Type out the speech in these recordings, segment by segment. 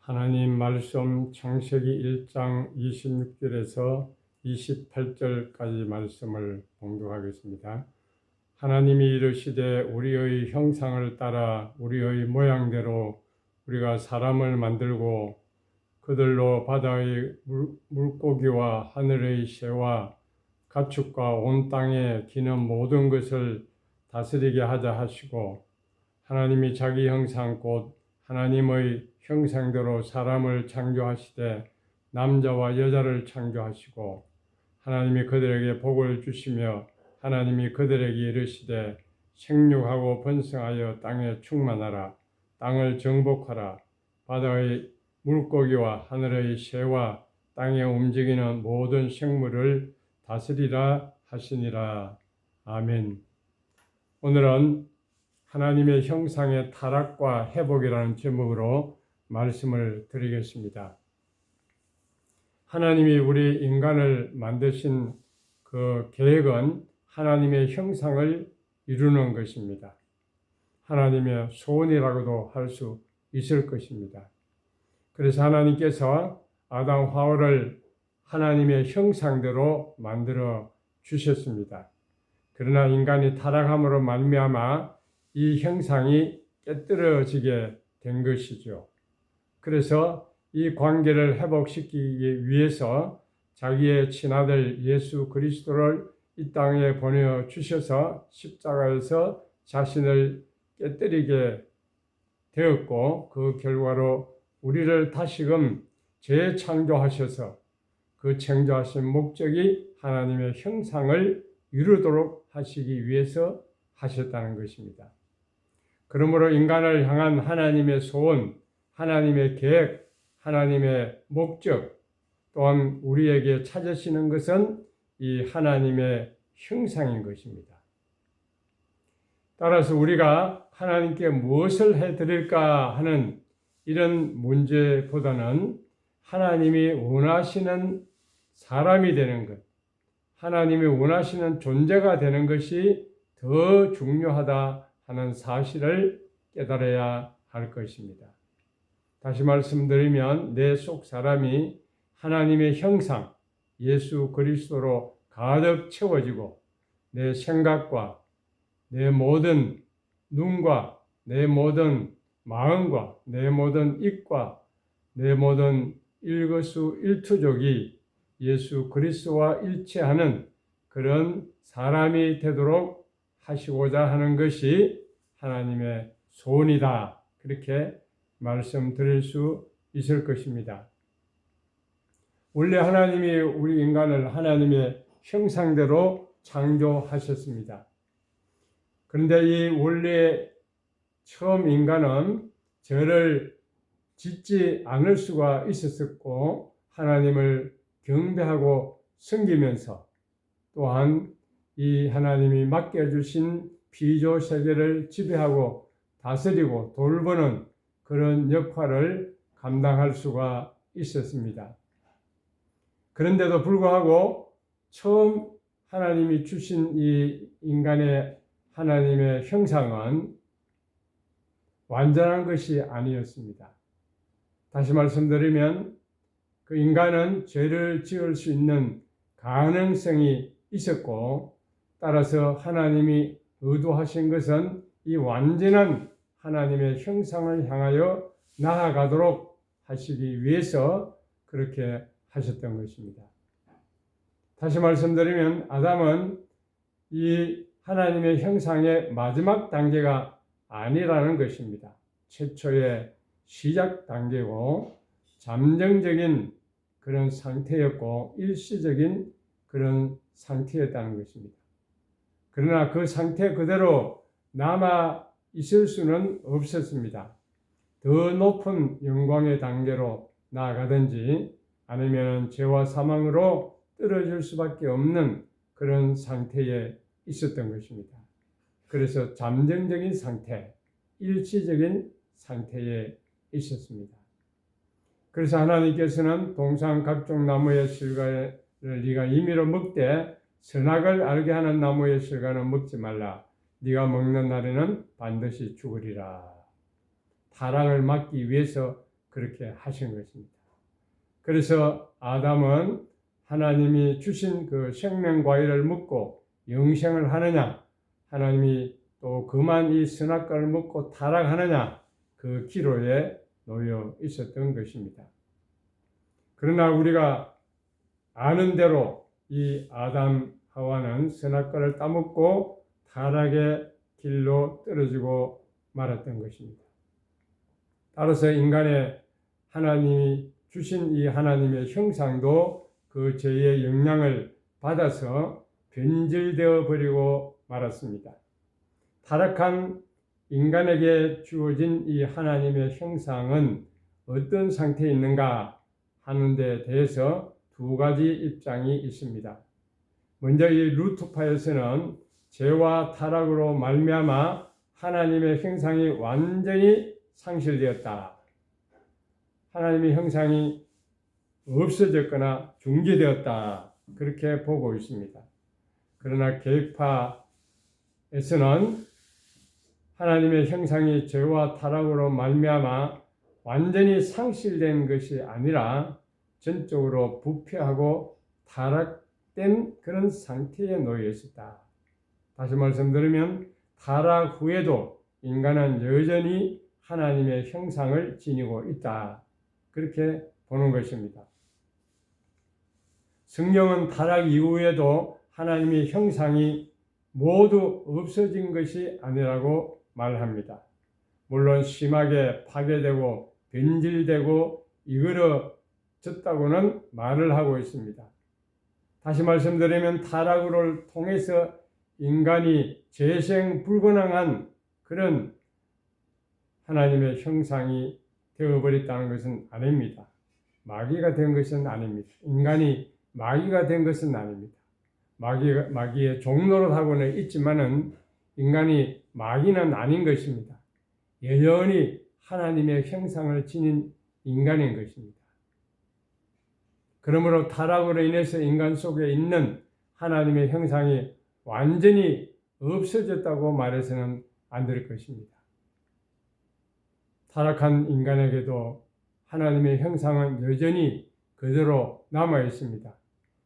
하나님 말씀 창세기 1장 26절에서 28절까지 말씀을 봉독하겠습니다. 하나님이 이르시되 우리의 형상을 따라 우리의 모양대로 우리가 사람을 만들고 그들로 바다의 물고기와 하늘의 새와 가축과 온 땅에 기는 모든 것을 다스리게 하자 하시고, 하나님이 자기 형상 곧 하나님의 형상대로 사람을 창조하시되 남자와 여자를 창조하시고, 하나님이 그들에게 복을 주시며 하나님이 그들에게 이르시되 생육하고 번성하여 땅에 충만하라. 땅을 정복하라. 바다의 물고기와 하늘의 새와 땅에 움직이는 모든 생물을 다스리라 하시니라. 아멘. 오늘은 하나님의 형상의 타락과 회복이라는 제목으로 말씀을 드리겠습니다. 하나님이 우리 인간을 만드신 그 계획은 하나님의 형상을 이루는 것입니다. 하나님의 소원이라고도 할 수 있을 것입니다. 그래서 하나님께서 아담 하와를 하나님의 형상대로 만들어 주셨습니다. 그러나 인간이 타락함으로 말미암아 이 형상이 깨뜨려지게 된 것이죠. 그래서 이 관계를 회복시키기 위해서 자기의 친아들 예수 그리스도를 이 땅에 보내주셔서 십자가에서 자신을 깨뜨리게 되었고, 그 결과로 우리를 다시금 재창조하셔서 그 창조하신 목적이 하나님의 형상을 이루도록 하시기 위해서 하셨다는 것입니다. 그러므로 인간을 향한 하나님의 소원, 하나님의 계획, 하나님의 목적, 또한 우리에게 찾으시는 것은 이 하나님의 형상인 것입니다. 따라서 우리가 하나님께 무엇을 해드릴까 하는 이런 문제보다는 하나님이 원하시는 사람이 되는 것, 하나님이 원하시는 존재가 되는 것이 더 중요하다 하는 사실을 깨달아야 할 것입니다. 다시 말씀드리면 내 속 사람이 하나님의 형상, 예수 그리스도로 가득 채워지고 내 생각과 내 모든 눈과 내 모든 마음과 내 모든 입과 내 모든 일거수일투족이 예수 그리스도와 일치하는 그런 사람이 되도록 하시고자 하는 것이 하나님의 소원이다. 그렇게 말씀드릴 수 있을 것입니다. 원래 하나님이 우리 인간을 하나님의 형상대로 창조하셨습니다. 그런데 이 원래 처음 인간은 죄를 짓지 않을 수가 있었고, 하나님을 경배하고 섬기면서 또한 이 하나님이 맡겨주신 피조 세계를 지배하고 다스리고 돌보는 그런 역할을 감당할 수가 있었습니다. 그런데도 불구하고 처음 하나님이 주신 이 인간의 하나님의 형상은 완전한 것이 아니었습니다. 다시 말씀드리면 그 인간은 죄를 지을 수 있는 가능성이 있었고, 따라서 하나님이 의도하신 것은 이 완전한 하나님의 형상을 향하여 나아가도록 하시기 위해서 그렇게 하셨던 것입니다. 다시 말씀드리면 아담은 이 하나님의 형상의 마지막 단계가 아니라는 것입니다. 최초의 시작 단계고 잠정적인 그런 상태였고 일시적인 그런 상태였다는 것입니다. 그러나 그 상태 그대로 남아 있을 수는 없었습니다. 더 높은 영광의 단계로 나아가든지 아니면 죄와 사망으로 떨어질 수밖에 없는 그런 상태에 있었던 것입니다. 그래서 잠정적인 상태, 일시적인 상태에 있었습니다. 그래서 하나님께서는 동산 각종 나무의 실과를 네가 임의로 먹되 선악을 알게 하는 나무의 실과는 먹지 말라. 네가 먹는 날에는 반드시 죽으리라. 타락을 막기 위해서 그렇게 하신 것입니다. 그래서 아담은 하나님이 주신 그 생명 과일을 먹고 영생을 하느냐, 하나님이 또 그만 이 선악과를 먹고 타락하느냐, 그 기로에 놓여 있었던 것입니다. 그러나 우리가 아는 대로 이 아담 하와는 선악과를 따먹고 타락의 길로 떨어지고 말았던 것입니다. 따라서 인간의 하나님이 주신 이 하나님의 형상도 그 죄의 영향을 받아서 변질되어 버리고 말았습니다. 타락한 인간에게 주어진 이 하나님의 형상은 어떤 상태에 있는가 하는 데 대해서 두 가지 입장이 있습니다. 먼저 이 루트파에서는 죄와 타락으로 말미암아 하나님의 형상이 완전히 상실되었다. 하나님의 형상이 없어졌거나 중지되었다. 그렇게 보고 있습니다. 그러나 계파에서는 하나님의 형상이 죄와 타락으로 말미암아 완전히 상실된 것이 아니라 전적으로 부패하고 타락된 그런 상태에 놓여 있었다. 다시 말씀드리면 타락 후에도 인간은 여전히 하나님의 형상을 지니고 있다. 그렇게 보는 것입니다. 성경은 타락 이후에도 하나님의 형상이 모두 없어진 것이 아니라고 말합니다. 물론 심하게 파괴되고 변질되고 이그러졌다고는 말을 하고 있습니다. 다시 말씀드리면 타락을 통해서 인간이 재생불가능한 그런 하나님의 형상이 되어버렸다는 것은 아닙니다. 마귀가 된 것은 아닙니다. 인간이 마귀가 된 것은 아닙니다. 마귀의 종노릇하고는 있지만은 인간이 마귀는 아닌 것입니다. 여전히 하나님의 형상을 지닌 인간인 것입니다. 그러므로 타락으로 인해서 인간 속에 있는 하나님의 형상이 완전히 없어졌다고 말해서는 안 될 것입니다. 타락한 인간에게도 하나님의 형상은 여전히 그대로 남아 있습니다.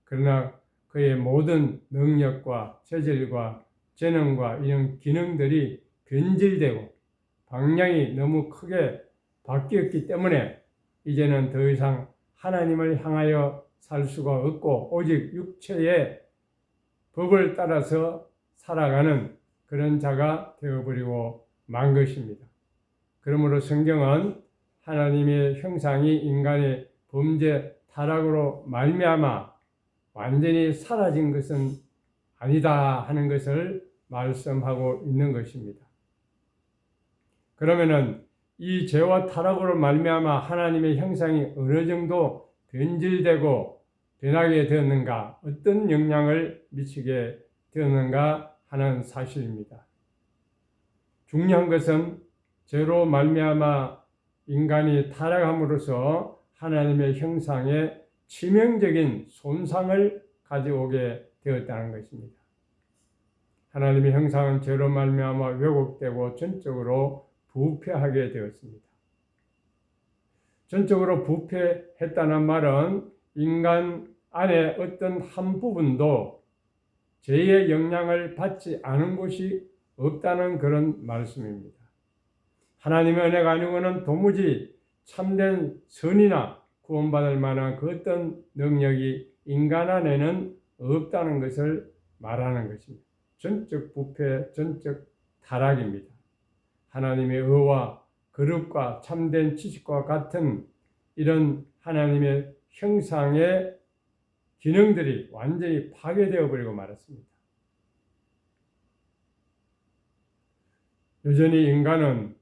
그러나 그의 모든 능력과 체질과 재능과 이런 기능들이 변질되고 방향이 너무 크게 바뀌었기 때문에 이제는 더 이상 하나님을 향하여 살 수가 없고 오직 육체의 법을 따라서 살아가는 그런 자가 되어버리고 만 것입니다. 그러므로 성경은 하나님의 형상이 인간의 범죄 타락으로 말미암아 완전히 사라진 것은 아니다 하는 것을 말씀하고 있는 것입니다. 그러면은 이 죄와 타락으로 말미암아 하나님의 형상이 어느 정도 변질되고 변하게 되었는가, 어떤 영향을 미치게 되었는가 하는 사실입니다. 중요한 것은 죄로 말미암아 인간이 타락함으로써 하나님의 형상에 치명적인 손상을 가져오게 되었다는 것입니다. 하나님의 형상은 죄로 말미암아 왜곡되고 전적으로 부패하게 되었습니다. 전적으로 부패했다는 말은 인간 안에 어떤 한 부분도 죄의 영향을 받지 않은 곳이 없다는 그런 말씀입니다. 하나님의 은혜가 아니고는 도무지 참된 선이나 구원받을 만한 그 어떤 능력이 인간 안에는 없다는 것을 말하는 것입니다. 전적 부패, 전적 타락입니다. 하나님의 의와 거룩과 참된 지식과 같은 이런 하나님의 형상의 기능들이 완전히 파괴되어 버리고 말았습니다. 여전히 인간은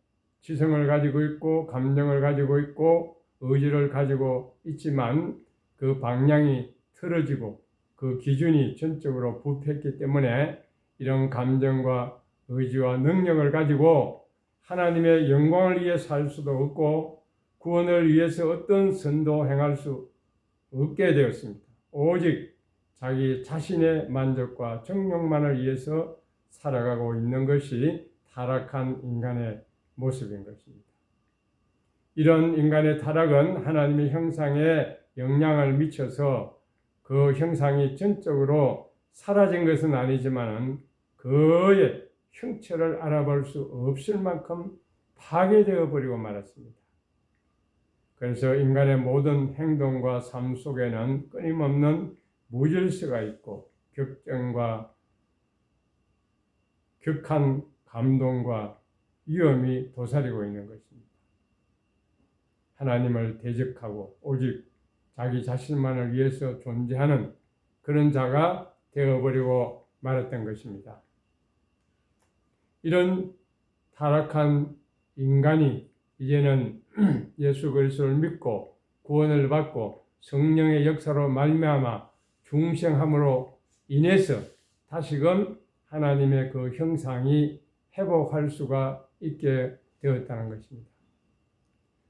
지성을 가지고 있고 감정을 가지고 있고 의지를 가지고 있지만 그 방향이 틀어지고 그 기준이 전적으로 부패했기 때문에 이런 감정과 의지와 능력을 가지고 하나님의 영광을 위해 살 수도 없고 구원을 위해서 어떤 선도 행할 수 없게 되었습니다. 오직 자기 자신의 만족과 정욕만을 위해서 살아가고 있는 것이 타락한 인간의 모습인 것입니다. 이런 인간의 타락은 하나님의 형상에 영향을 미쳐서 그 형상이 전적으로 사라진 것은 아니지만 그의 형체를 알아볼 수 없을 만큼 파괴되어 버리고 말았습니다. 그래서 인간의 모든 행동과 삶 속에는 끊임없는 무질서가 있고 격정과 격한 감동과 위험이 도사리고 있는 것입니다. 하나님을 대적하고 오직 자기 자신만을 위해서 존재하는 그런 자가 되어버리고 말았던 것입니다. 이런 타락한 인간이 이제는 예수 그리스도를 믿고 구원을 받고 성령의 역사로 말미암아 중생함으로 인해서 다시금 하나님의 그 형상이 회복할 수가 있게 되었다는 것입니다.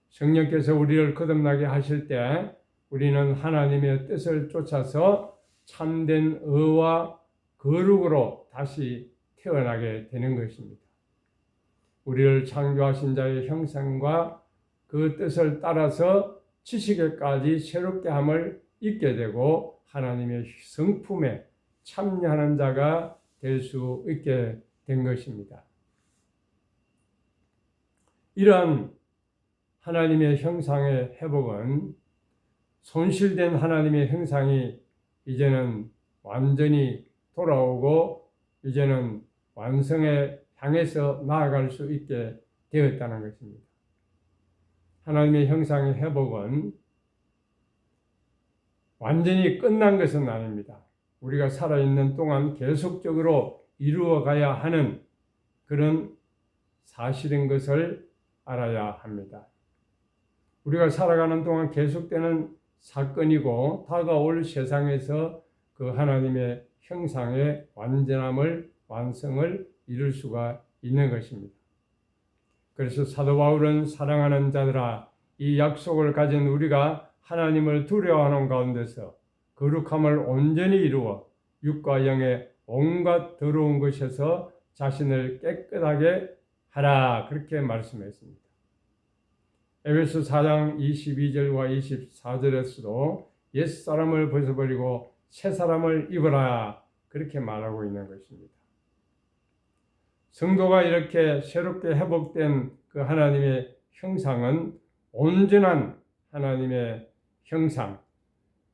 성령께서 우리를 거듭나게 하실 때 우리는 하나님의 뜻을 쫓아서 참된 의와 거룩으로 다시 태어나게 되는 것입니다. 우리를 창조하신 자의 형상과 그 뜻을 따라서 지식에까지 새롭게 함을 잊게 되고 하나님의 성품에 참여하는 자가 될 수 있게 된 것입니다. 이러한 하나님의 형상의 회복은 손실된 하나님의 형상이 이제는 완전히 돌아오고 이제는 완성에 향해서 나아갈 수 있게 되었다는 것입니다. 하나님의 형상의 회복은 완전히 끝난 것은 아닙니다. 우리가 살아있는 동안 계속적으로 이루어가야 하는 그런 사실인 것을 알아야 합니다. 우리가 살아가는 동안 계속되는 사건이고 다가올 세상에서 그 하나님의 형상의 완전함을 완성을 이룰 수가 있는 것입니다. 그래서 사도 바울은 사랑하는 자들아 이 약속을 가진 우리가 하나님을 두려워하는 가운데서 거룩함을 온전히 이루어 육과 영의 온갖 더러운 것에서 자신을 깨끗하게 하라 그렇게 말씀했습니다. 에베소 4장 22절과 24절에서도 옛사람을 벗어버리고 새사람을 입으라 그렇게 말하고 있는 것입니다. 성도가 이렇게 새롭게 회복된 그 하나님의 형상은 온전한 하나님의 형상,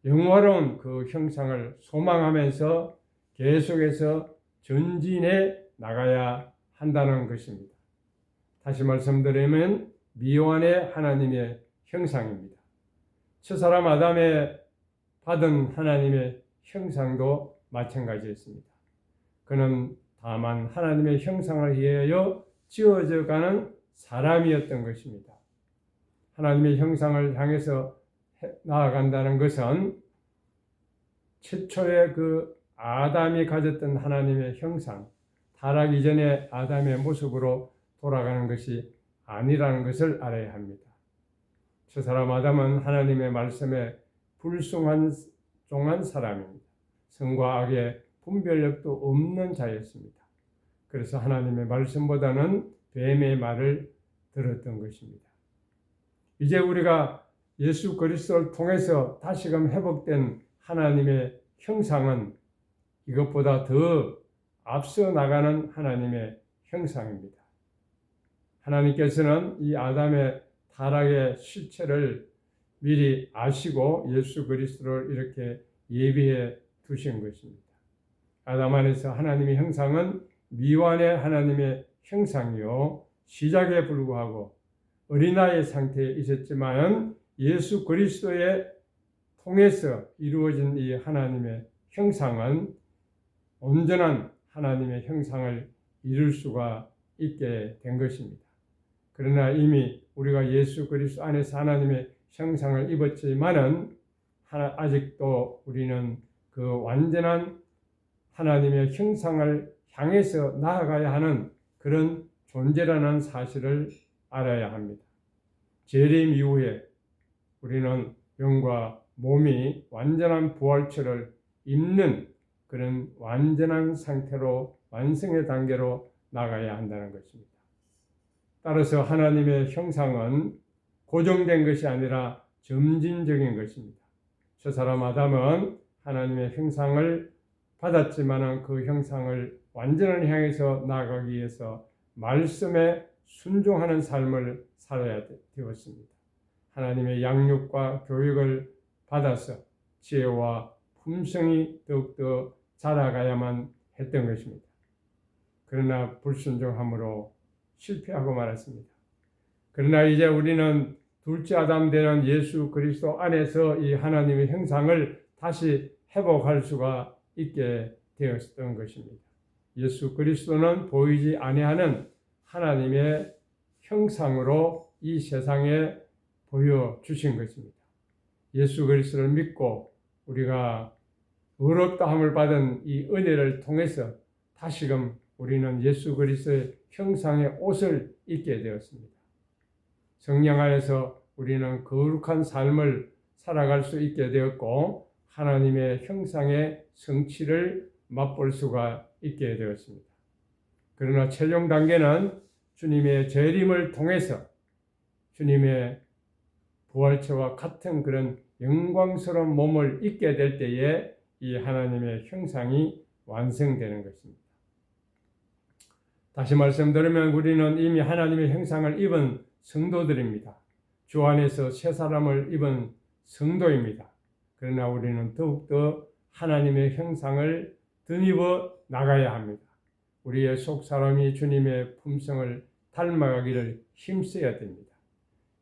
영화로운 그 형상을 소망하면서 계속해서 전진해 나가야 한다는 것입니다. 다시 말씀드리면 미완의 하나님의 형상입니다. 첫사람 아담에 받은 하나님의 형상도 마찬가지였습니다. 그는 다만 하나님의 형상을 위하여 지어져가는 사람이었던 것입니다. 하나님의 형상을 향해서 나아간다는 것은 최초의 그 아담이 가졌던 하나님의 형상, 타락 이전의 아담의 모습으로 돌아가는 것이 아니라는 것을 알아야 합니다. 첫사람 아담은 하나님의 말씀에 불순종한 사람입니다. 선과 악의 분별력도 없는 자였습니다. 그래서 하나님의 말씀보다는 뱀의 말을 들었던 것입니다. 이제 우리가 예수 그리스도를 통해서 다시금 회복된 하나님의 형상은 이것보다 더 앞서 나가는 하나님의 형상입니다. 하나님께서는 이 아담의 타락의 실체를 미리 아시고 예수 그리스도를 이렇게 예비해 두신 것입니다. 아담 안에서 하나님의 형상은 미완의 하나님의 형상이요 시작에 불구하고 어린아이 상태에 있었지만 예수 그리스도의 통해서 이루어진 이 하나님의 형상은 온전한 하나님의 형상을 이룰 수가 있게 된 것입니다. 그러나 이미 우리가 예수 그리스도 안에서 하나님의 형상을 입었지만은 아직도 우리는 그 완전한 하나님의 형상을 향해서 나아가야 하는 그런 존재라는 사실을 알아야 합니다. 재림 이후에 우리는 영과 몸이 완전한 부활체를 입는 그런 완전한 상태로 완성의 단계로 나가야 한다는 것입니다. 따라서 하나님의 형상은 고정된 것이 아니라 점진적인 것입니다. 저 사람 아담은 하나님의 형상을 받았지만 그 형상을 완전을 향해서 나아가기 위해서 말씀에 순종하는 삶을 살아야 되었습니다. 하나님의 양육과 교육을 받아서 지혜와 품성이 더욱더 자라가야만 했던 것입니다. 그러나 불순종함으로 실패하고 말았습니다. 그러나 이제 우리는 둘째 아담 되는 예수 그리스도 안에서 이 하나님의 형상을 다시 회복할 수가 있게 되었던 것입니다. 예수 그리스도는 보이지 아니하는 하나님의 형상으로 이 세상에 보여주신 것입니다. 예수 그리스도를 믿고 우리가 의롭다함을 받은 이 은혜를 통해서 다시금 우리는 예수 그리스도의 형상의 옷을 입게 되었습니다. 성령 안에서 우리는 거룩한 삶을 살아갈 수 있게 되었고 하나님의 형상의 성취를 맛볼 수가 있게 되었습니다. 그러나 최종 단계는 주님의 재림을 통해서 주님의 부활체와 같은 그런 영광스러운 몸을 입게 될 때에 이 하나님의 형상이 완성되는 것입니다. 다시 말씀드리면 우리는 이미 하나님의 형상을 입은 성도들입니다. 주 안에서 새 사람을 입은 성도입니다. 그러나 우리는 더욱더 하나님의 형상을 덧입어 나가야 합니다. 우리의 속사람이 주님의 품성을 닮아가기를 힘써야 됩니다.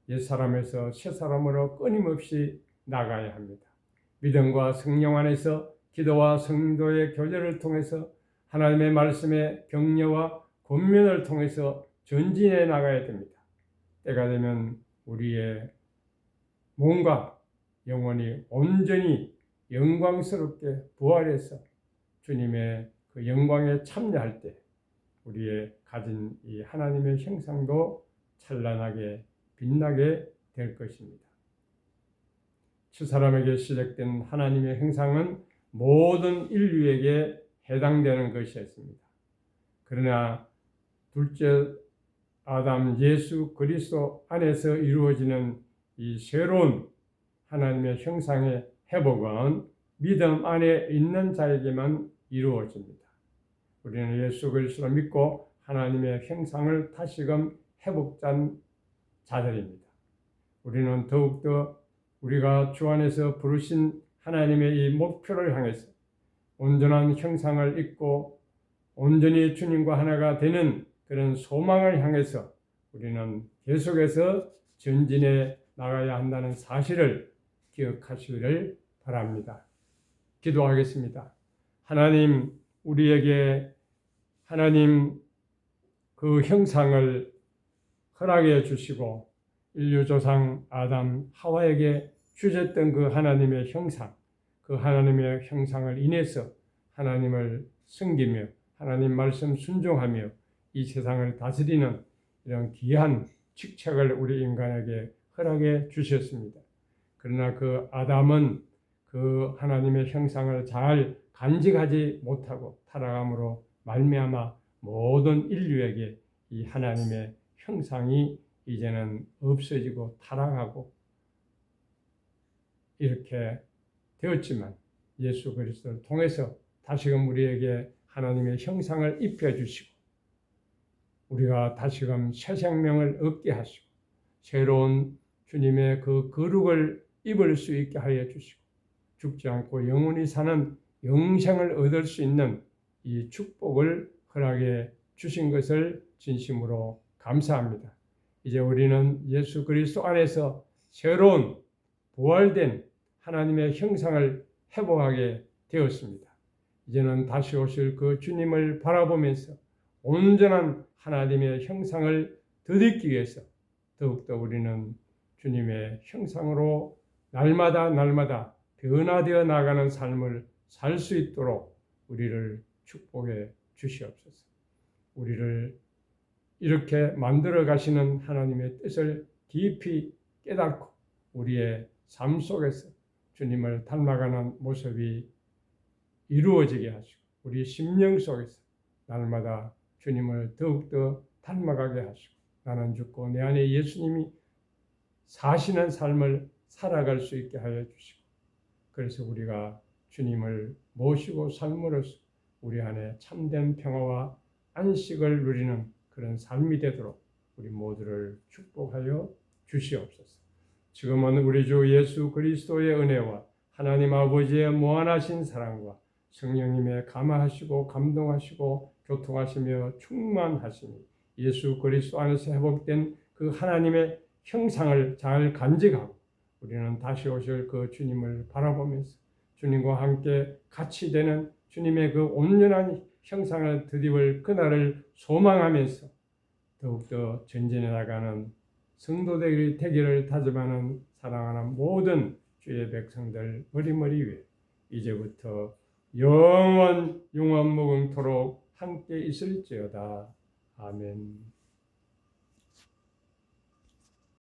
옛사람에서 새사람으로 끊임없이 나가야 합니다. 믿음과 성령 안에서 기도와 성도의 교제를 통해서 하나님의 말씀의 격려와 권면을 통해서 전진해 나가야 됩니다. 때가 되면 우리의 몸과 영혼이 온전히 영광스럽게 부활해서 주님의 그 영광에 참여할 때 우리의 가진 이 하나님의 형상도 찬란하게 빛나게 될 것입니다. 두 사람에게 시작된 하나님의 형상은 모든 인류에게 해당되는 것이었습니다. 그러나 둘째 아담 예수 그리스도 안에서 이루어지는 이 새로운 하나님의 형상의 회복은 믿음 안에 있는 자에게만 이루어집니다. 우리는 예수 그리스도를 믿고 하나님의 형상을 다시금 회복한 자들입니다. 우리는 더욱더 우리가 주 안에서 부르신 하나님의 이 목표를 향해서 온전한 형상을 입고 온전히 주님과 하나가 되는 그런 소망을 향해서 우리는 계속해서 전진해 나가야 한다는 사실을 기억하시기를 바랍니다. 기도하겠습니다. 하나님, 우리에게 하나님 그 형상을 허락해 주시고 인류 조상 아담 하와에게 주셨던 그 하나님의 형상, 그 하나님의 형상을 인해서 하나님을 섬기며 하나님 말씀 순종하며 이 세상을 다스리는 이런 귀한 직책을 우리 인간에게 허락해 주셨습니다. 그러나 그 아담은 그 하나님의 형상을 잘 간직하지 못하고 타락함으로 말미암아 모든 인류에게 이 하나님의 형상이 이제는 없어지고 타락하고 이렇게 되었지만 예수 그리스도를 통해서 다시금 우리에게 하나님의 형상을 입혀주시고 우리가 다시금 새 생명을 얻게 하시고 새로운 주님의 그 거룩을 입을 수 있게 하여 주시고 죽지 않고 영원히 사는 영생을 얻을 수 있는 이 축복을 허락해 주신 것을 진심으로 감사합니다. 이제 우리는 예수 그리스도 안에서 새로운 부활된 하나님의 형상을 회복하게 되었습니다. 이제는 다시 오실 그 주님을 바라보면서 온전한 하나님의 형상을 덧입기 위해서 더욱더 우리는 주님의 형상으로 날마다 변화되어 나가는 삶을 살 수 있도록 우리를 축복해 주시옵소서. 우리를 이렇게 만들어 가시는 하나님의 뜻을 깊이 깨닫고 우리의 삶 속에서 주님을 닮아가는 모습이 이루어지게 하시고 우리 심령 속에서 날마다 주님을 더욱더 닮아가게 하시고 나는 죽고 내 안에 예수님이 사시는 삶을 살아갈 수 있게 하여 주시고, 그래서 우리가 주님을 모시고 삶으로써 우리 안에 참된 평화와 안식을 누리는 그런 삶이 되도록 우리 모두를 축복하여 주시옵소서. 지금은 우리 주 예수 그리스도의 은혜와 하나님 아버지의 무한하신 사랑과 성령님의 감화하시고 감동하시고 교통하시며 충만하시니 예수 그리스도 안에서 회복된 그 하나님의 형상을 잘 간직하고 우리는 다시 오실 그 주님을 바라보면서 주님과 함께 같이 되는 주님의 그 온전한 형상을 드디을 그날을 소망하면서 더욱더 전진해 나가는 성도들이 되기를 다짐하는 사랑하는 모든 주의 백성들 머리머리 위에 이제부터 영원 무궁토록 함께 있을지어다. 아멘.